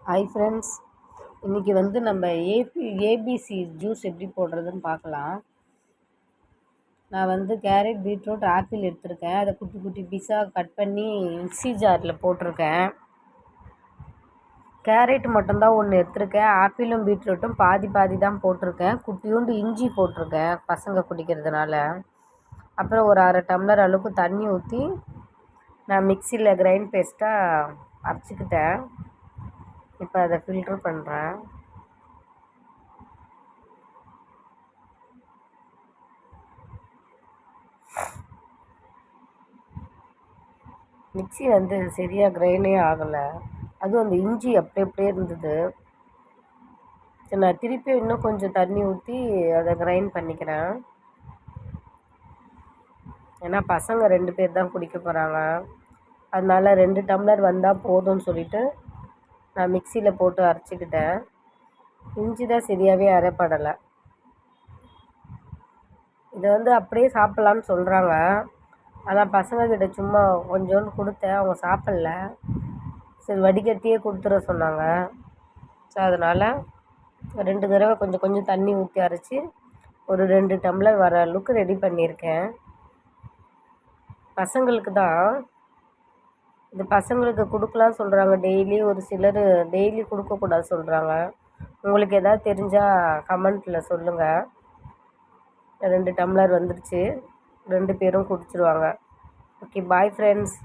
Hi friends, இன்றைக்கி வந்து நம்ம ஏபிசி ஜூஸ் எப்படி போடுறதுன்னு பார்க்கலாம். நான் வந்து கேரட், பீட்ரூட், ஆப்பிள் எடுத்திருக்கேன். அதை குட்டி குட்டி பீஸாக கட் பண்ணி மிக்ஸி ஜாரில் போட்டிருக்கேன். கேரட் மட்டும்தான் ஒன்று எடுத்திருக்கேன். ஆப்பிளும் பீட்ரூட்டும் பாதி பாதி தான் போட்டிருக்கேன். குட்டியோண்டு இஞ்சி போட்டிருக்கேன் பசங்க குடிக்கிறதுனால. அப்புறம் ஒரு 1/2 டம்ளர் அளவுக்கு தண்ணி ஊற்றி நான் மிக்சியில் கிரைண்ட் பேஸ்ட்டாக அரைச்சிக்கிட்டேன். இப்போ அதை ஃபில்ட்ரு பண்ணுறேன். மிக்ஸி வந்து சரியாக கிரைண்டே ஆகலை. அதுவும் அந்த இஞ்சி அப்படியே இருந்தது. சரி, நான் திருப்பி இன்னும் கொஞ்சம் தண்ணி ஊற்றி அதை கிரைண்ட் பண்ணிக்கிறேன். ஏன்னா பசங்க 2 பேர் தான் குடிக்க போகிறாங்க. அதனால 2 டம்ளர் வந்தால் போதும்னு சொல்லிவிட்டு நான் மிக்சியில் போட்டு அரைச்சிக்கிட்டேன். இஞ்சி தான் சரியாகவே அரைப்படலை. இதை வந்து அப்படியே சாப்பிட்லான்னு சொல்கிறாங்க. ஆனால் பசங்கக்கிட்ட சும்மா கொஞ்சோண்டு கொடுத்தேன், அவங்க சாப்பிட்ல. சரி, வடிகட்டியே கொடுத்துட சொன்னாங்க. ஸோ அதனால் 2 தடவை கொஞ்சம் கொஞ்சம் தண்ணி ஊற்றி அரைச்சி ஒரு 2 டம்ளர் வர அளவுக்கு ரெடி பண்ணியிருக்கேன். பசங்களுக்கு தான் இது, பசங்களுக்கு கொடுக்கலான்னு சொல்கிறாங்க. டெய்லி ஒரு சிலர் டெய்லி கொடுக்கக்கூடாது சொல்கிறாங்க. உங்களுக்கு எதாவது தெரிஞ்சால் கமெண்ட்டில் சொல்லுங்கள். 2 டம்ளர் வந்துடுச்சு, 2 பேரும் குடிச்சிடுவாங்க. Okay, bye friends.